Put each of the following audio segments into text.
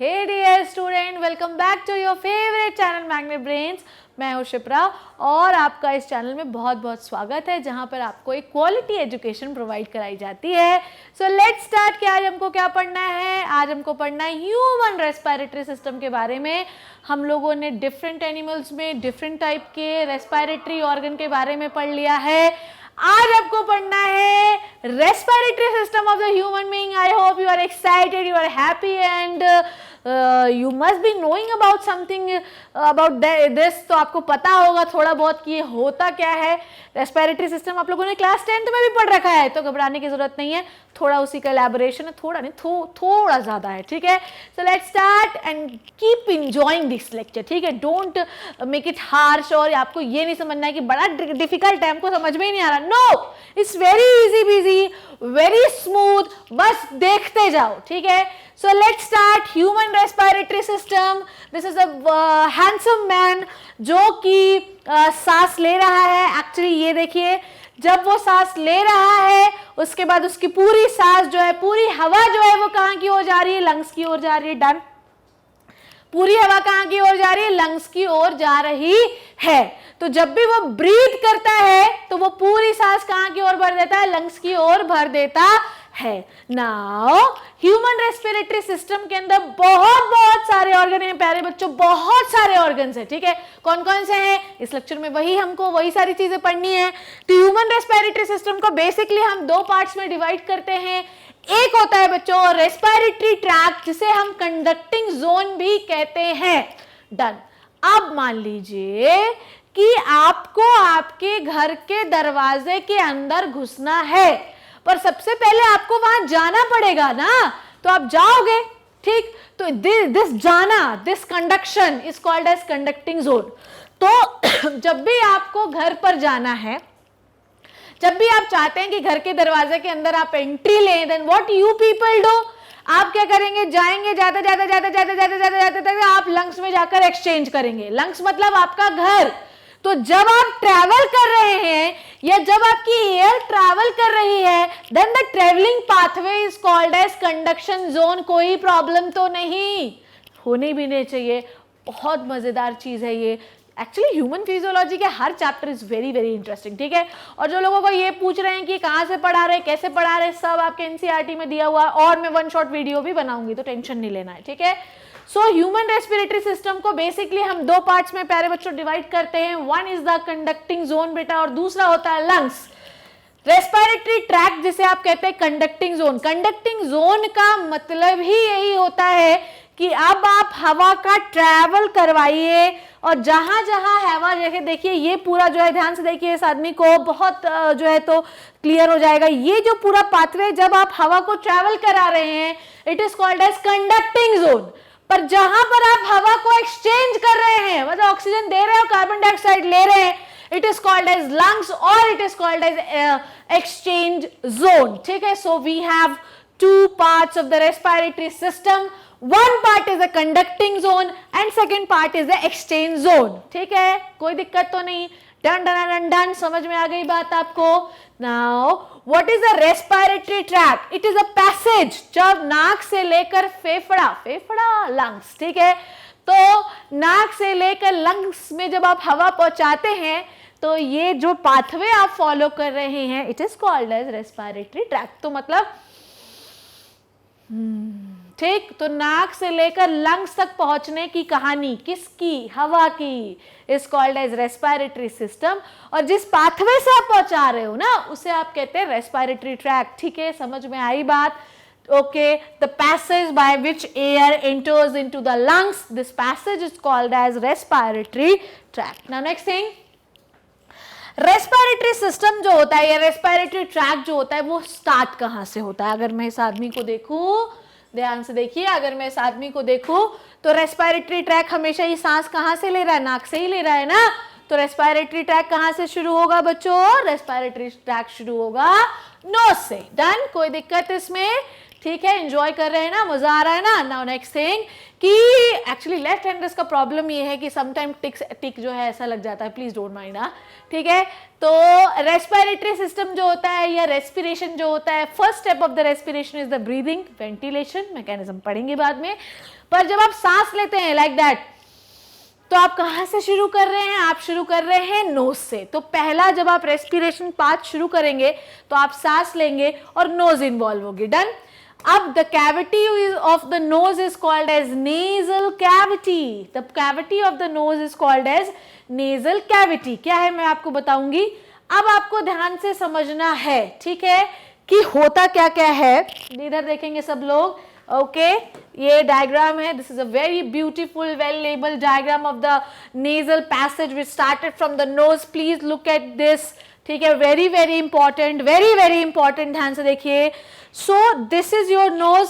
Hey dear student, welcome back to your favourite channel Magnet Brains. मैं हूं शिप्रा और आपका इस चैनल में बहुत बहुत स्वागत है, जहां पर आपको एक क्वालिटी एजुकेशन प्रोवाइड कराई जाती है। सो लेट्स स्टार्ट कि आज हमको क्या पढ़ना है। आज हमको पढ़ना है ह्यूमन रेस्पिरेटरी सिस्टम के बारे में। हम लोगों ने डिफरेंट एनिमल्स में डिफरेंट टाइप के रेस्पिरेटरी ऑर्गन के बारे में पढ़ लिया है। आज आपको पढ़ना है respiratory system of the human being. I hope you are excited, you are happy and you must be knowing about something about this. तो आपको पता होगा थोड़ा बहुत कि ये होता क्या है। रेस्पिरेटरी सिस्टम आप लोगों ने क्लास 10th में भी पढ़ रखा है, तो घबराने की जरूरत नहीं है। थोड़ा उसी का एलैबोरेशन है, थोड़ा नहीं थोड़ा ज्यादा है, ठीक है। So let's start and keep enjoying this lecture, ठीक है। डोंट मेक इट हार्श और आपको ये नहीं समझना है कि बड़ा डिफिकल्ट है, हमको समझ में ही नहीं आ रहा। No, it's very easy busy, very smooth, बस देखते जाओ, ठीक है। So let's start human respiratory system. This is a handsome man जो कि सांस ले रहा है। एक्चुअली ये देखिए, जब वो सांस ले रहा है उसके बाद उसकी पूरी सांस जो है, पूरी हवा जो है वो कहाँ की ओर जा रही है? लंग्स की ओर जा रही है। डन। पूरी हवा कहाँ की ओर जा रही है? लंग्स की ओर जा रही है। तो जब भी वो ब्रीथ करता है तो वो पूरी सांस कहाँ की ओर भर देता है? लंग्स की ओर भर देता है। नाउ ह्यूमन रेस्पिरेटरी सिस्टम के अंदर बहुत सारे ऑर्गन हैं प्यारे बच्चों, बहुत सारे ऑर्गन्स हैं, ठीक है। कौन कौन से हैं? इस लेक्चर में हमको वही सारी चीजें पढ़नी है। तो ह्यूमन रेस्पिरेटरी सिस्टम को बेसिकली हम दो पार्ट्स में डिवाइड करते हैं। एक होता है बच्चों रेस्पिरेटरी ट्रैक्ट, जिसे हम कंडक्टिंग जोन भी कहते हैं। डन। अब मान लीजिए कि आपको आपके घर के दरवाजे के अंदर घुसना है, पर सबसे पहले आपको वहां जाना पड़ेगा ना, तो आप जाओगे, ठीक। तो this conduction is called as conducting zone. तो जब भी आपको घर पर जाना है, जब भी आप चाहते हैं कि घर के दरवाजे के अंदर आप एंट्री लें, then what you people do, आप क्या करेंगे? जाएंगे, जाते आप लंग्स में जाकर एक्सचेंज करेंगे। लंग्स मतलब आपका घर। तो जब आप ट्रैवल कर रहे हैं या जब आपकी एयर ट्रैवल कर रही है, then the travelling pathway is called as conduction zone. कोई प्रॉब्लम तो नहीं, होनी भी नहीं चाहिए। बहुत मजेदार चीज है ये। एक्चुअली ह्यूमन फिजियोलॉजी के हर chapter is very very interesting, ठीक है। और जो लोगों को ये पूछ रहे हैं कि कहाँ से पढ़ा रहे, कैसे पढ़ा रहे, सब आपके एनसीईआरटी में दिया हुआ, और मैं वन शॉट वीडियो भी बनाऊंगी, तो टेंशन नहीं लेना है, ठीक है। सो ह्यूमन रेस्पिरेटरी सिस्टम को बेसिकली हम दो पार्ट्स में प्यारे बच्चों डिवाइड करते हैं। One is the conducting zone बेटा, और दूसरा होता है लंग्स। रेस्पिरेटरी ट्रैक्ट जिसे आप कहते हैं कंडक्टिंग जोन। कंडक्टिंग जोन का मतलब ही यही होता है कि अब आप हवा का ट्रैवल करवाइए, और जहां जहां हवा जगह, देखिए ये पूरा जो है, ध्यान से देखिए इस आदमी को, बहुत जो है तो क्लियर हो जाएगा। ये जो पूरा पाथवे जब आप हवा को ट्रैवल करा रहे हैं, it is called as conducting zone. पर जहां पर आप हवा को एक्सचेंज कर रहे हैं, मतलब ऑक्सीजन दे रहे हैं और कार्बन डाइऑक्साइड ले रहे हैं, it is called as lungs और it is called as exchange zone, ठीक है। So we have two parts of the respiratory system. One part is the conducting zone and second part is the exchange zone, ठीक है। कोई दिक्कत तो नहीं। Done done done done, समझ में आ गई बात आपको। Now what is the respiratory tract? It is a passage जब नाक से लेकर फेफड़ा लंग्स, ठीक है। तो नाक से लेकर लंग्स में जब आप हवा पहुंचाते हैं, तो ये जो पाथवे आप फॉलो कर रहे हैं, it is called as respiratory tract. तो मतलब ठीक, तो नाक से लेकर लंग्स तक पहुंचने की कहानी किसकी? हवा की, is called as respiratory system. और जिस पाथवे से आप पहुंचा रहे हो ना, उसे आप कहते हैं रेस्पिरेटरी ट्रैक्ट, ठीक है। समझ में आई बात? Okay. The passage by which air enters into the lungs, this passage is called as respiratory tract. Now next thing, respiratory system जो होता है या रेस्पिरेटरी ट्रैक्ट जो होता है, वो स्टार्ट कहां से होता है? अगर मैं इस आदमी को देखूं, ध्यान से देखिए, अगर मैं इस आदमी को देखूं तो रेस्पिरेटरी ट्रैक हमेशा ही सांस कहां से ले रहा है? नाक से ही ले रहा है ना। तो रेस्पिरेटरी ट्रैक कहां से शुरू होगा बच्चों? रेस्पिरेटरी ट्रैक शुरू होगा नोज से। डन, कोई दिक्कत इसमें? ठीक है, एंजॉय कर रहे हैं ना, मजा आ रहा है ना। नाउ नेक्स्ट थिंग कि एक्चुअली लेफ्ट हैंडर्स का प्रॉब्लम ये है कि समटाइम टिक जो है ऐसा लग जाता है, प्लीज डोंट माइंड। ठीक है, तो रेस्पिरेटरी सिस्टम जो होता है या रेस्पिरेशन जो होता है, first step of the respiration is the breathing, ventilation mechanism पढ़ेंगे बाद में। पर जब आप सांस लेते हैं लाइक दैट, तो आप कहां से शुरू कर रहे हैं? आप शुरू कर रहे हैं नोज से। तो पहला जब आप रेस्पिरेशन पार्ट शुरू करेंगे तो आप सांस लेंगे और नोज इन्वॉल्व होगी। डन। अब the cavity of the nose is called as nasal cavity. The cavity of the nose is called as nasal cavity. क्या है मैं आपको बताऊंगी। अब आपको ध्यान से समझना है, ठीक है, कि होता क्या क्या है। इधर देखेंगे सब लोग। ओके, ये डायग्राम है। This is a very beautiful well labelled diagram of the nasal passage which started from the nose. Please look at this, ठीक है, very very important, very very important, ध्यान से देखिए। So this is your nose,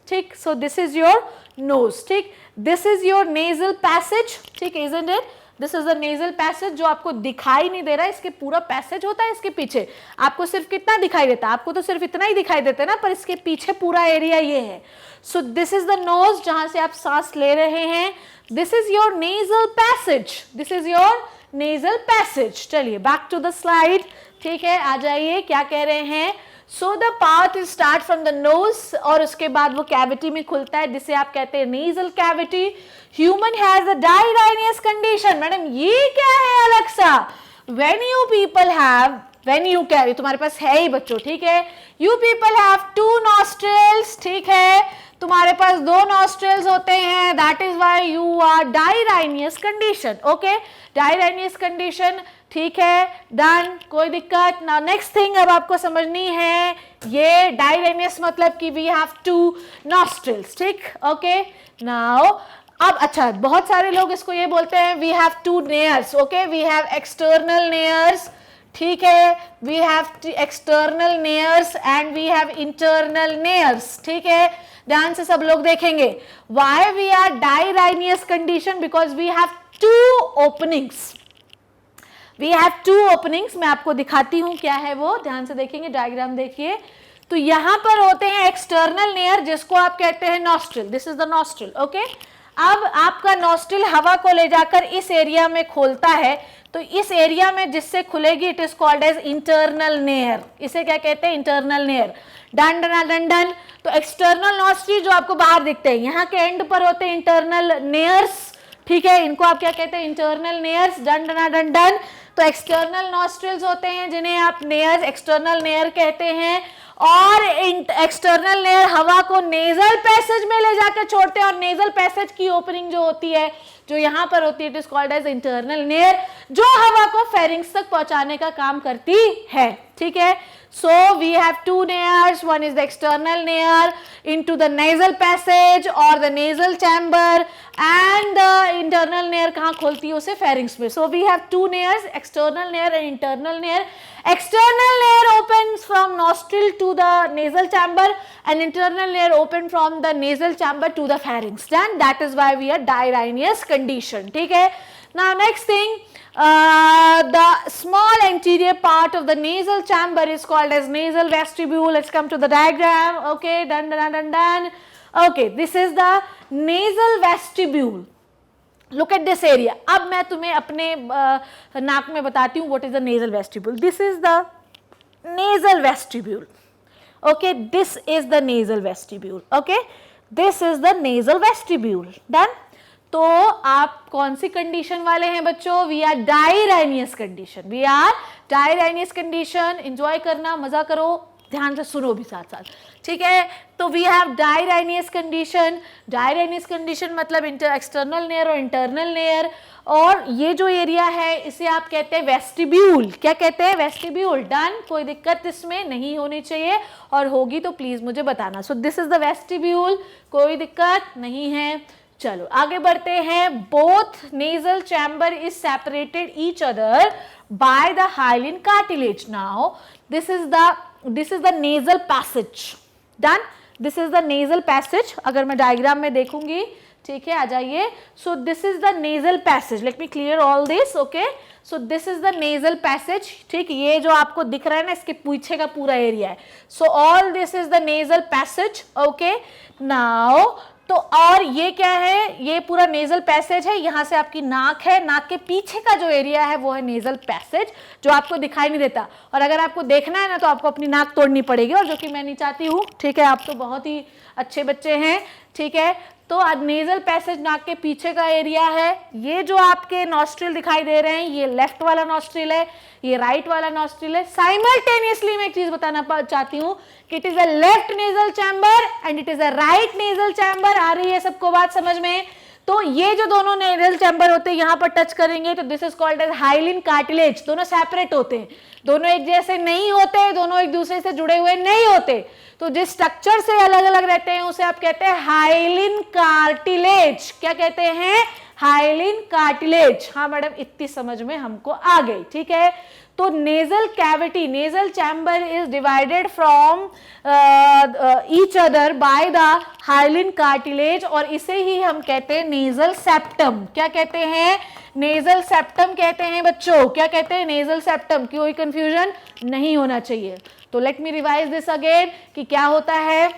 ठीक, so this is your nose, ठीक, this is your nasal passage, ठीक, isn't it? This is the nasal passage जो आपको दिखाई नहीं दे रहा है, इसके पूरा पैसेज होता है इसके पीछे। आपको सिर्फ कितना दिखाई देता है? आपको तो सिर्फ इतना ही दिखाई देता है ना, पर इसके पीछे पूरा एरिया ये है। So this is the nose जहां से आप सांस ले रहे हैं। This is your nasal passage, this is your nasal passage. चलिए बैक टू द स्लाइड, ठीक है, आ जाइए। क्या कह रहे हैं? So the path is start from the knows और उसके बाद वो कैविटी में खुलता है जिसे आप कहते हैं nasal cavity. Human has a dirhinous condition. Madam ये क्या है अलग सा? When you people have, when you carry, तुम्हारे पास है ही बच्चों, ठीक है, you people have two nostrils, ठीक है, तुम्हारे पास दो नॉस्ट्रिल्स होते हैं, that is why you are dirhinous condition. Okay, dirhinous condition, ठीक है, डन, कोई दिक्कत ना। नेक्स्ट थिंग अब आपको समझनी है, ये डायराइनियस मतलब कि वी हैव टू नॉस्ट्रिल्स, ठीक, ओके। नाउ अब अच्छा, बहुत सारे लोग इसको ये बोलते हैं we have two nares. Okay, we have external nares, ठीक है, we have external nares and we have internal nares, ठीक है, ध्यान से सब लोग देखेंगे। Why we are dirhinous condition? Because we have two openings, we have two openings. मैं आपको दिखाती हूं क्या है वो, ध्यान से देखेंगे, डायग्राम देखिए। तो यहां पर होते हैं एक्सटर्नल नेयर जिसको आप कहते हैं nostril. This is the nostril. Okay, अब आपका नॉस्ट्रिल हवा को ले जाकर इस एरिया में खोलता है, तो इस एरिया में जिससे खुलेगी it is called as internal nare. इसे क्या कहते हैं? Internal nare. Done done done done. तो एक्सटर्नल नॉस्ट्रिल जो आपको बाहर दिखते हैं, यहाँ के एंड पर होते हैं इंटरनल नेयर्स, ठीक है, इनको आप क्या कहते हैं? Internal नेयर्स। Done done done done. तो एक्सटर्नल नॉस्ट्रिल्स होते हैं जिन्हें आप नेयर्स, एक्सटर्नल नेयर कहते हैं, और एक्सटर्नल लेयर हवा को नेजल पैसेज में ले जाकर छोड़ते हैं, और नेजल पैसेज की ओपनिंग जो होती है, जो यहाँ पर होती है, it is called as internal layer, जो हवा को फेरिंग्स तक पहुंचाने का काम करती है, ठीक है। So we have two layers, one is the external layer into the nasal passage or the nasal chamber, and the internal layer कहाँ खोलती है उसे pharynx में। So we have two layers, external layer and internal layer. External layer opens from nostril to the nasal chamber and internal layer open from the nasal chamber to the pharynx. Then that is why we are dirhinous condition, ठीक है। Now next thing, the small anterior part of the nasal chamber is called as nasal vestibule. Let's come to the diagram. Okay, done done done done. Okay, this is the nasal vestibule. Look at this area. अब मैं तुम्हें अपने नाक में बताती हूँ what is the nasal vestibule. This is the nasal vestibule. Okay, this is the nasal vestibule. Okay, this is the nasal vestibule. Done. तो आप कौन सी कंडीशन वाले हैं बच्चों? We are dirhinous condition. We are dirhinous condition. Enjoy करना, मजा करो, ध्यान से सुनो भी साथ साथ, ठीक है। तो वी हैव डायराइनियस कंडीशन। डायराइनियस कंडीशन मतलब एक्सटर्नल लेयर और इंटरनल लेयर, और ये जो एरिया है इसे आप कहते हैं वेस्टिब्यूल। क्या कहते हैं? वेस्टिब्यूल। डन, कोई दिक्कत इसमें नहीं होनी चाहिए, और होगी तो प्लीज मुझे बताना। सो दिस इज द वेस्टिब्यूल, कोई दिक्कत नहीं है। चलो आगे बढ़ते हैं। Both nasal chamber is separated each other by the hyaline cartilage. Now this is the nasal passage. Done, this is the nasal passage. अगर मैं डायग्राम में देखूंगी, ठीक है, आ जाइए। So this is the nasal passage. Let me clear all this. Okay, so this is the nasal passage, ठीक, ये जो आपको दिख रहा है ना, इसके पीछे का पूरा एरिया है। So all this is the nasal passage. Okay, now तो और ये क्या है? ये पूरा नेजल पैसेज है, यहाँ से आपकी नाक है, नाक के पीछे का जो एरिया है वो है नेजल पैसेज, जो आपको दिखाई नहीं देता। और अगर आपको देखना है ना तो आपको अपनी नाक तोड़नी पड़ेगी, और जो कि मैं नहीं चाहती हूँ, ठीक है। आप तो बहुत ही अच्छे बच्चे हैं, ठीक है। तो नेजल पैसेज नाक के पीछे का एरिया है। ये जो आपके नॉस्ट्रिल दिखाई दे रहे हैं, ये लेफ्ट वाला नॉस्ट्रिल है, ये राइट वाला नॉस्ट्रिल है। साइमल्टेनियसली मैं एक चीज बताना चाहती हूँ कि it is a left nasal chamber and it is a right nasal chamber. आ रही है सबको बात समझ में? तो ये जो दोनों नेजल चैम्बर होते हैं, यहां पर टच करेंगे तो this is called as hyaline cartilage. दोनों सेपरेट होते हैं, दोनों एक जैसे नहीं होते, दोनों एक दूसरे से जुड़े हुए नहीं होते। तो जिस स्ट्रक्चर से अलग अलग रहते हैं उसे आप कहते हैं हाइलिन कार्टिलेज। क्या कहते हैं? Hyaline cartilage. हाँ मैडम, इतनी समझ में हमको आ गई, ठीक है। तो nasal cavity, nasal chamber is divided from each other by the hyaline cartilage, और इसे ही हम कहते हैं नेजल सेप्टम। क्या कहते हैं? नेजल सेप्टम कहते हैं बच्चों। क्या कहते हैं? Nasal septum. कोई कंफ्यूजन नहीं होना चाहिए। तो let me revise this again कि क्या होता है।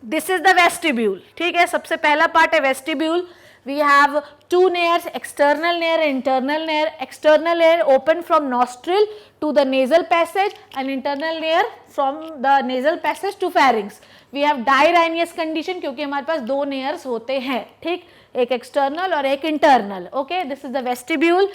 दिस इज द वेस्टिब्यूल, ठीक है। सबसे पहला पार्ट है vestibule. We have two nares, external nair and internal nair. External nair open from nostril to the nasal passage and internal nair from the nasal passage to pharynx. We have dirhinous condition क्योंकि हमारे पास दो nares होते हैं, ठीक, एक external और एक internal. Okay, this is the vestibule.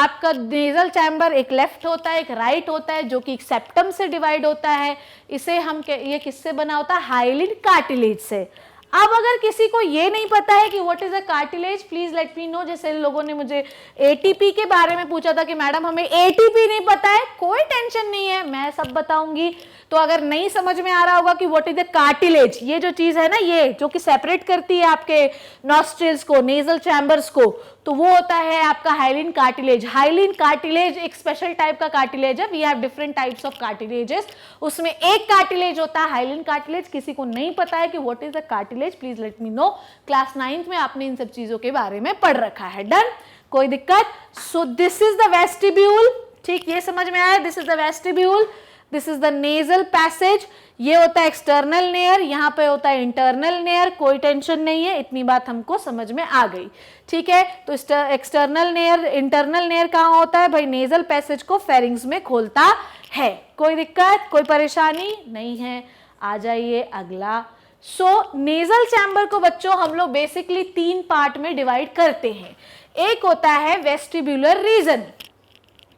आपका nasal chamber एक left होता है, एक right होता है, जो कि septum से divide होता है। इसे हम ये किससे बना होता है? हाइलिन कार्टिलेज से। अब अगर किसी को ये नहीं पता है कि what is a cartilage, please let me know. जैसे लोगों ने मुझे एटीपी के बारे में पूछा था कि मैडम हमें एटीपी नहीं पता है, कोई टेंशन नहीं है, मैं सब बताऊंगी। तो अगर नहीं समझ में आ रहा होगा कि व्हाट इज द कार्टिलेज, ये जो चीज है ना, ये जो कि सेपरेट करती है आपके नॉस्ट्रिल्स को, नेजल चैम्बर्स को, तो वो होता है आपका हाइलिन कार्टिलेज। हाइलिन कार्टिलेज एक स्पेशल टाइप का कार्टिलेज है। We have different types of cartilages, उसमें एक कार्टिलेज होता है हाइलिन कार्टिलेज। किसी को नहीं पता है कि what is the cartilage, please let me know. Class 9th में आपने इन सब चीजों के बारे में पढ़ रखा है। डन, कोई दिक्कत? सो दिस इज द वेस्टिब्यूल, ठीक, ये समझ में आया? This is the vestibule, this is the nasal passage. ये होता है एक्सटर्नल नेयर, यहाँ पे होता है इंटरनल नेयर। कोई टेंशन नहीं है, इतनी बात हमको समझ में आ गई, ठीक है। तो एक्सटर्नल नेयर, इंटरनल नेयर कहाँ होता है भाई? नेजल पैसेज को फेरिंग्स में खोलता है। कोई दिक्कत, कोई परेशानी नहीं है? आ जाइए अगला। सो नेजल चैम्बर को बच्चों हम लोग बेसिकली 3 पार्ट में डिवाइड करते हैं। एक होता है वेस्टिब्युलर रीजन।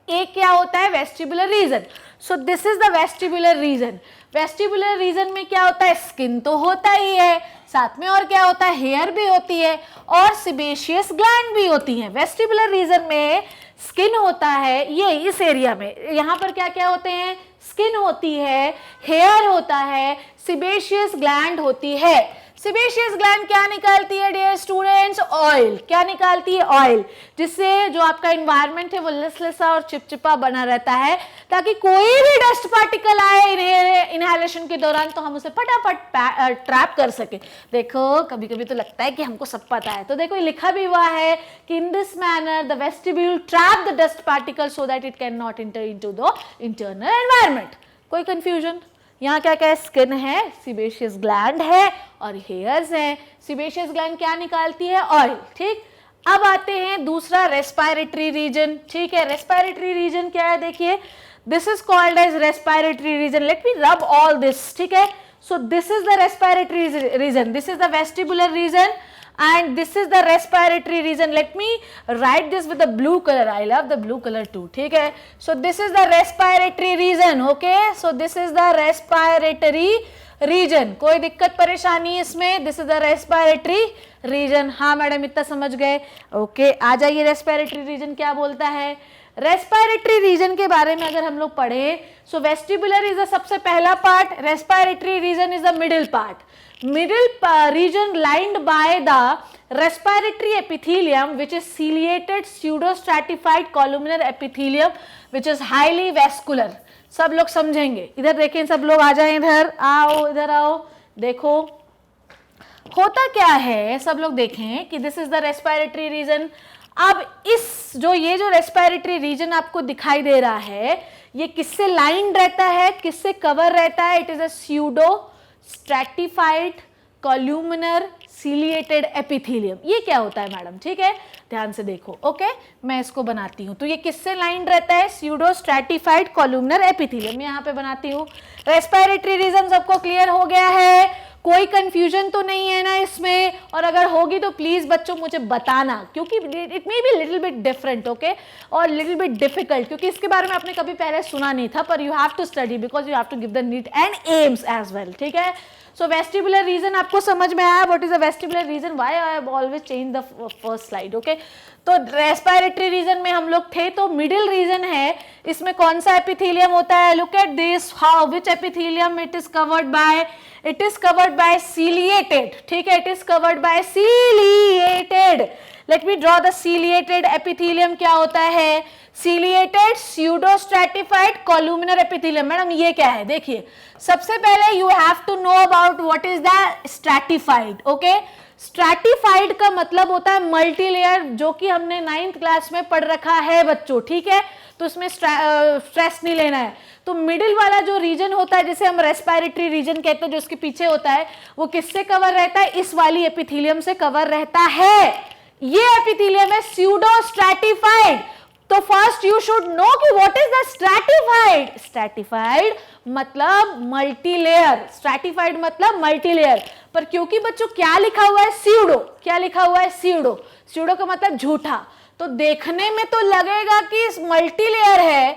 एक क्या होता है? Vestibular region. So this is the vestibular region. Vestibular region में क्या होता है? स्किन तो होता ही है, साथ में और क्या होता है? हेयर भी होती है और सिबेशियस ग्लैंड भी होती है। वेस्टिबुलर रीजन में स्किन होता है, ये इस एरिया में, यहाँ पर क्या क्या होते हैं? स्किन होती है, हेयर होता है, सिबेशियस ग्लैंड होती है। सिबेशियस ग्लैंड क्या निकालती है डियर स्टूडेंट्स? ऑयल। क्या निकालती है? ऑयल, जिससे जो आपका एनवायरनमेंट है वो लसलसा और चिपचिपा बना रहता है, ताकि कोई भी डस्ट पार्टिकल आए इनहेलेशन के दौरान तो हम उसे फटाफट ट्रैप कर सके। देखो कभी कभी तो लगता है कि हमको सब पता है, तो देखो लिखा भी हुआ है कि in this manner the vestibule trap the dust particle so that it can not enter into the internal environment. कोई कंफ्यूजन? यहाँ क्या क्या है? स्किन है, सिबेशियस ग्लैंड है और हेयर्स हैं। सिबेशियस ग्लैंड क्या निकालती है? ऑयल, ठीक। अब आते हैं दूसरा, रेस्पिरेटरी रीजन, ठीक है। रेस्पिरेटरी रीजन क्या है? देखिए, this is called as respiratory region. Let me rub all this, ठीक है। So this is the respiratory region, this is the vestibular region and this is the respiratory region. Let me write this with the blue color, I love the blue color too, ठीक है। So this is the respiratory region, okay, so this is the respiratory region। कोई दिक्कत परेशानी इसमें? this is the respiratory region। हाँ madam, इतना समझ गए? ओके, आ जाइए। respiratory region क्या बोलता है? रेस्पिरेटरी रीजन के बारे में अगर हम लोग पढ़े, सो वेस्टिबुलर इज द सबसे पहला part, respiratory reason is the middle part. Middle region lined by the respiratory epithelium, which is ciliated pseudostratified columnar epithelium, which is highly vascular। सब लोग समझेंगे। इधर देखें, सब लोग आ जाएं, इधर आओ, इधर आओ। देखो होता क्या है, सब लोग देखें कि this is the respiratory reason. अब इस ये जो रेस्पिरेटरी रीजन आपको दिखाई दे रहा है, ये किससे लाइंड रहता है, किससे कवर रहता है? It is a pseudo stratified columnar ciliated epithelium. ये क्या होता है मैडम? ठीक है, ध्यान से देखो। ओके, मैं इसको बनाती हूँ। तो ये किससे लाइंड रहता है? Pseudo stratified columnar epithelium. यहाँ पे बनाती हूँ। रेस्पिरेटरी रीजन सबको क्लियर हो गया है? कोई कंफ्यूजन तो नहीं है ना इसमें? और अगर होगी तो प्लीज बच्चों मुझे बताना, क्योंकि it may be little bit different, okay, और लिटिल बिट डिफिकल्ट, क्योंकि इसके बारे में आपने कभी पहले सुना नहीं था, पर you have to study because you have to give the NEET and AIIMS as well, ठीक है? सो वेस्टिबुलर रीजन आपको समझ में आया? What is the vestibular region? Why I have always change the first slide, okay? तो respiratory region में हम लोग थे, तो मिडिल रीजन है, इसमें कौन सा एपिथेलियम होता है? Look at this, how which epithelium it is covered by? It is covered by ciliated, ठीक है? It is covered by ciliated. Let me draw the ciliated epithelium. क्या होता है? Ciliated pseudo stratified columnar epithelium. Madam ये क्या है? देखिए, सबसे पहले you have to know about what is the stratified, okay? Stratified का मतलब होता है मल्टी लेयर, जो कि हमने 9th क्लास में पढ़ रखा है बच्चों, ठीक है? तो उसमें स्ट्रेस नहीं लेना है. तो मिडिल वाला जो रीजन होता है, जिसे हम रेस्पिरेटरी रीजन कहते हैं, जो उसके पीछे होता है, वो किससे कवर रहता है? इस वाली एपिथेलियम से कवर रहता है. ये एपिथेलियम है स्यूडो स्ट्रैटिफाइड. तो फर्स्ट यू शुड नो कि what is the stratified. Stratified मतलब मल्टी लेयर, स्ट्रैटिफाइड मतलब मल्टी लेयर. पर क्योंकि बच्चों क्या लिखा हुआ है? स्यूडो. क्या लिखा हुआ है? स्यूडो. स्यूडो का मतलब झूठा. तो देखने में तो लगेगा कि मल्टी लेयर है,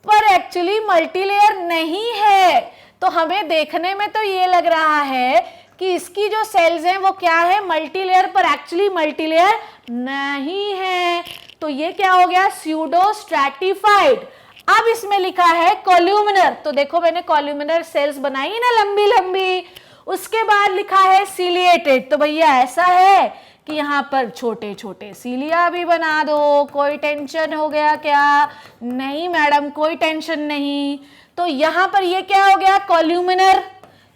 पर एक्चुअली मल्टी लेयर नहीं है. तो हमें देखने में तो ये लग रहा है कि इसकी जो सेल्स हैं वो क्या है? मल्टी लेयर, पर एक्चुअली मल्टी लेयर नहीं है. तो ये क्या हो गया? Pseudo stratified. अब इसमें लिखा है कॉल्यूमिनर. तो देखो मैंने कॉल्यूमिनर सेल्स बनाई ना लंबी लंबी. उसके बाद लिखा है सीलिएटेड. तो भैया ऐसा है कि यहाँ पर छोटे छोटे सीलिया भी बना दो. कोई टेंशन हो गया क्या? नहीं मैडम, कोई टेंशन नहीं. तो यहाँ पर ये क्या हो गया? कॉल्यूमिनर,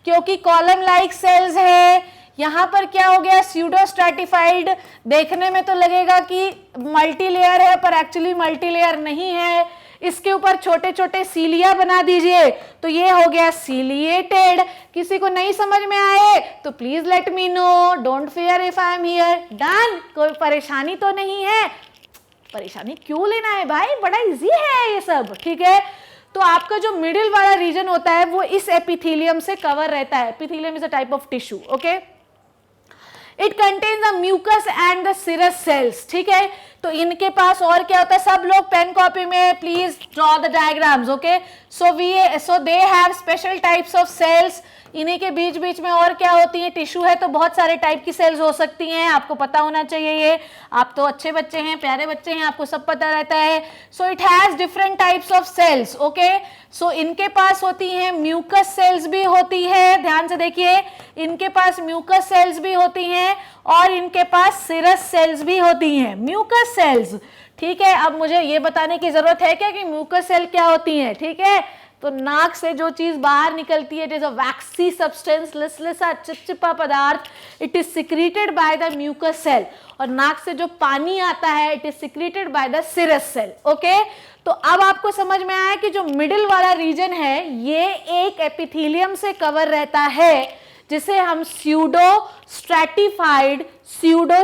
क्योंकि कॉलम लाइक सेल्स है. यहाँ पर क्या हो गया? Pseudo stratified. देखने में तो लगेगा कि मल्टी लेयर है, पर एक्चुअली मल्टी लेयर नहीं है. इसके ऊपर छोटे छोटे सीलिया बना दीजिए, तो ये हो गया सीलिएटेड. किसी को नहीं समझ में आए तो please let me know. Don't fear if I am here. Done. कोई परेशानी तो नहीं है? परेशानी क्यों लेना है भाई, बड़ा इजी है ये सब, ठीक है? तो आपका जो मिडिल वाला रीजन होता है वो इस एपिथेलियम से कवर रहता है. Epithelium is a type of tissue, okay? It contains the mucus and the serous cells, ठीक है? तो इनके पास और क्या होता है? सब लोग पेन कॉपी में please draw the diagrams, okay? So they have special types of cells. इन्हीं के बीच बीच में और क्या होती है? टिश्यू है तो बहुत सारे टाइप की सेल्स हो सकती हैं. आपको पता होना चाहिए ये. आप तो अच्छे बच्चे हैं, प्यारे बच्चे हैं, आपको सब पता रहता है. So it has different types of cells, okay? So इनके पास होती हैं म्यूकस सेल्स भी होती है. ध्यान से देखिए, इनके पास म्यूकस सेल्स भी होती हैं और इनके पास सिरस सेल्स भी होती हैं. म्यूकस सेल्स, ठीक है? अब मुझे ये बताने की जरूरत है क्या कि म्यूकस सेल क्या होती हैं, ठीक है? तो नाक से जो चीज बाहर निकलती है, it is a waxy substance, लिसलिसा चिपचिपा पदार्थ. It is secreted by the mucus cell. और नाक से जो पानी आता है, it is secreted by the serous cell, okay? तो अब आपको समझ में आया कि जो मिडिल वाला रीजन है ये एक एपिथेलियम से कवर रहता है, जिसे हम pseudo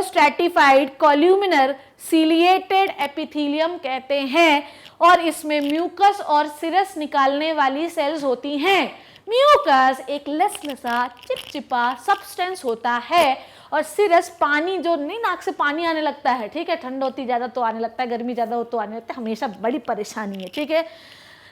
stratified columnar ciliated epithelium कहते हैं. और इसमें म्यूकस और सिरस निकालने वाली सेल्स होती हैं. म्यूकस एक लसलसा चिपचिपा सब्सटेंस होता है, और सिरस पानी, जो नहीं नाक से पानी आने लगता है, ठीक है? ठंड होती ज्यादा तो आने लगता है, गर्मी ज्यादा हो तो आने लगता है, हमेशा बड़ी परेशानी है, ठीक है?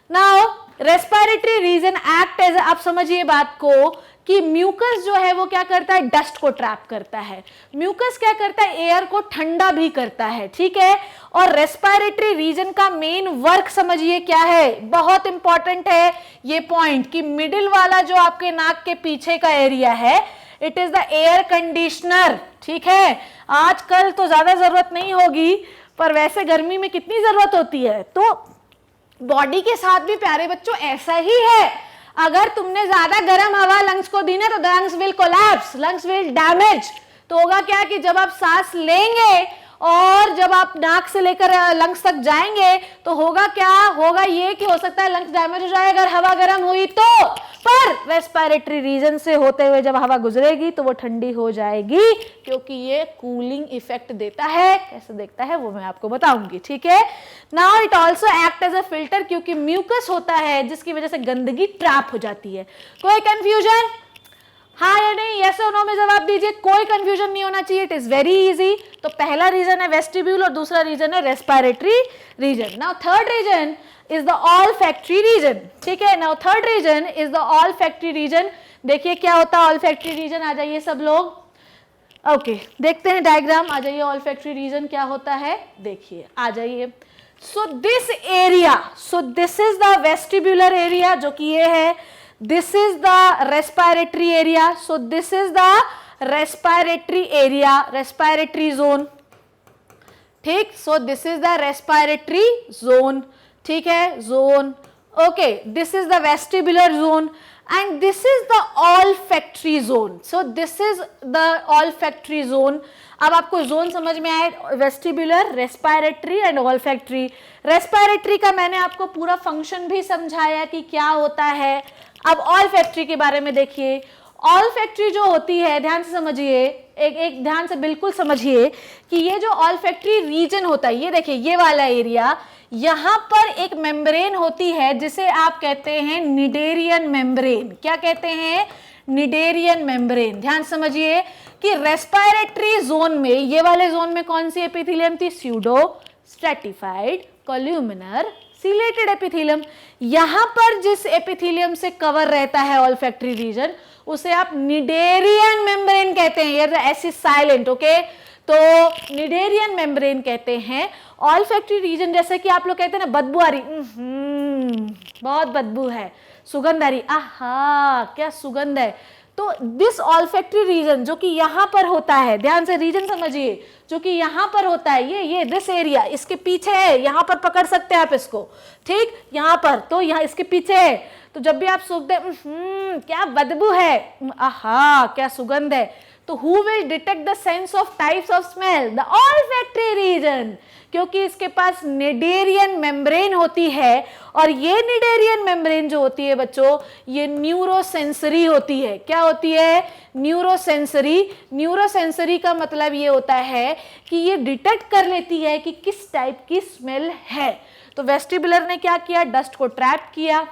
Now respiratory region act as, आप समझिए बात को कि म्यूकस जो है वो क्या करता है? डस्ट को ट्रैप करता है. म्यूकस क्या करता है? एयर को ठंडा भी करता है, ठीक है? और रेस्पिरेटरी रीजन का मेन वर्क समझिए क्या है, बहुत इंपॉर्टेंट है ये पॉइंट, कि मिडिल वाला जो आपके नाक के पीछे का एरिया है, it is the air conditioner, ठीक है? आजकल तो ज्यादा जरूरत नहीं होगी, पर वैसे गर्मी में कितनी जरूरत होती है. तो बॉडी के साथ भी प्यारे बच्चों ऐसा ही है. अगर तुमने ज्यादा गर्म हवा लंग्स को दी ना, तो lungs will collapse, lungs will damage. तो होगा क्या कि जब आप सांस लेंगे और जब आप नाक से लेकर लंग्स तक जाएंगे, तो होगा क्या? होगा ये कि हो सकता है लंग्स डैमेज हो जाए अगर हवा गर्म हुई तो. पर रेस्पिरेटरी रीजन से होते हुए जब हवा गुजरेगी तो वो ठंडी हो जाएगी, क्योंकि ये कूलिंग इफेक्ट देता है. कैसे देखता है वो मैं आपको बताऊंगी, ठीक है? Now it also act as a filter, क्योंकि म्यूकस होता है जिसकी वजह से गंदगी ट्रैप हो जाती है. कोई कंफ्यूजन? हाँ या नहीं, यस और नो में जवाब दीजिए, कोई कंफ्यूजन नहीं होना चाहिए, इट इज वेरी इजी। तो पहला रीजन है वेस्टिब्यूल और दूसरा रीजन है respiratory region. Now third region is the olfactory region, ठीक है। Now third region is the olfactory region. देखिए क्या होता है ऑल्फैक्टरी रीजन, आ जाइए सब लोग। ओके देखते हैं डायग्राम, आ जाइए। ऑल्फैक्टरी रीजन क्या होता है देखिए, आ जाइए। So this area, so this is the vestibular area जो कि ये है, this is the respiratory area, so this is the respiratory area, respiratory zone, ठीक। So this is the respiratory zone, ठीक है, zone. Okay this is the vestibular zone and this is the olfactory zone. So this is the olfactory zone. अब आपको zone समझ में आए, vestibular, respiratory and olfactory. Respiratory का मैंने आपको पूरा फंक्शन भी समझाया कि क्या होता है। अब ऑल्फैक्टरी के बारे में देखिए। ऑल्फैक्टरी जो होती है, ध्यान से समझिए, एक ध्यान से बिल्कुल समझिए कि ये जो ऑल्फैक्टरी रीजन होता है, ये देखिए ये वाला एरिया, यहां पर एक मेम्ब्रेन होती है जिसे आप कहते हैं निडेरियन मेम्ब्रेन। क्या कहते हैं? Cnidarian membrane. ध्यान समझिए कि रेस्पिरेटरी जोन में, ये वाले जोन में कौन सी एपिथेलियम थी? Pseudo stratified columnar ciliated epithelium. यहां पर जिस एपिथेलियम से कवर रहता है ऑल्फैक्टरी रीजन, उसे आप निडेरियन मेम्ब्रेन कहते हैं। ये ऐसी साइलेंट, ओके, तो निडेरियन मेम्ब्रेन कहते हैं। ऑल्फैक्टरी रीजन, जैसे कि आप लोग कहते हैं ना बदबू आ रही, बहुत बदबू है, सुगंध आ रही, आहा क्या सुगंध है, तो दिस ऑल्फैक्टरी रीजन जो कि यहां पर होता है, ध्यान से रीजन समझिए, जो कि यहां पर होता है, ये दिस एरिया, इसके पीछे है, यहां पर पकड़ सकते हैं आप इसको, ठीक, यहां पर, तो यहां इसके पीछे है, तो जब भी आप सूंघते क्या बदबू है, आहा क्या सुगंध है, तो who will detect the sense of types of smell? The olfactory region, क्योंकि इसके पास निडेरियन मेम्ब्रेन होती है, और ये निडेरियन मेम्ब्रेन जो होती है बच्चों, ये न्यूरोसेंसरी होती है। क्या होती है? न्यूरोसेंसरी। न्यूरोसेंसरी का मतलब ये होता है कि ये डिटेक्ट कर लेती है कि किस टाइप की स्मेल है। तो वेस्टिबुलर ने क्या किया? डस्ट को ट्रैप किया,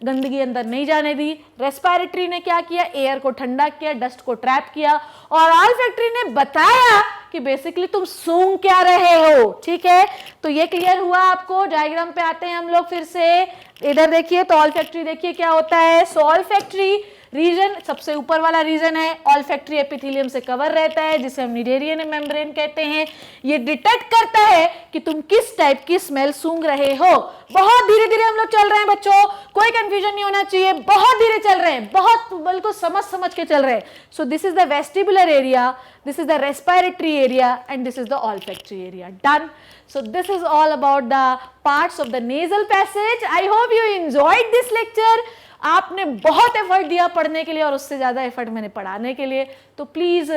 गंदगी अंदर नहीं जाने दी। रेस्पिरेटरी ने क्या किया? एयर को ठंडा किया, डस्ट को ट्रैप किया। और ऑल्फैक्टरी ने बताया कि बेसिकली तुम सूंघ क्या रहे हो, ठीक है। तो ये क्लियर हुआ आपको। डायग्राम पे आते हैं हम लोग फिर से, इधर देखिए, तो ऑल्फैक्टरी देखिए क्या होता है। सो ऑल्फैक्टरी रीजन सबसे ऊपर वाला रीजन है, ऑल्फैक्टरी एपिथेलियम से कवर रहता है, जिसे हम निडेरियन मेम्ब्रेन कहते हैं। ये डिटेक्ट करता है कि तुम किस टाइप की स्मेल सूंघ रहे हो। बहुत धीरे धीरे हम लोग चल रहे हैं बच्चों, कोई कंफ्यूजन नहीं होना चाहिए, बहुत धीरे चल रहे हैं, बहुत बिल्कुल समझ के चल रहे हैं। सो this is the vestibular area, this is the respiratory area, and this is the olfactory area. Done. So this is all about the parts of the nasal passage. I hope you enjoyed this lecture. आपने बहुत effort दिया पढ़ने के लिए, और उससे ज़्यादा effort मैंने पढ़ाने के लिए, तो please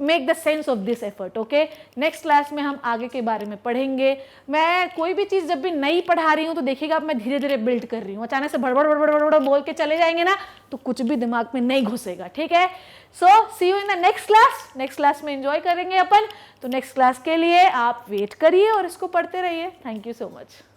make the sense of this effort, okay. Next class में हम आगे के बारे में पढ़ेंगे। मैं कोई भी चीज़ जब भी नई पढ़ा रही हूँ तो देखिएगा आप, मैं धीरे धीरे बिल्ड कर रही हूँ। अचानक से बड़बड़ बड़बड़ बड़बड़ बोल के चले जाएंगे ना, तो कुछ भी दिमाग में नहीं घुसेगा, ठीक है। So see you in the next class. Next class में एंजॉय करेंगे अपन, तो नेक्स्ट क्लास के लिए आप वेट करिए और इसको पढ़ते रहिए। Thank you so much.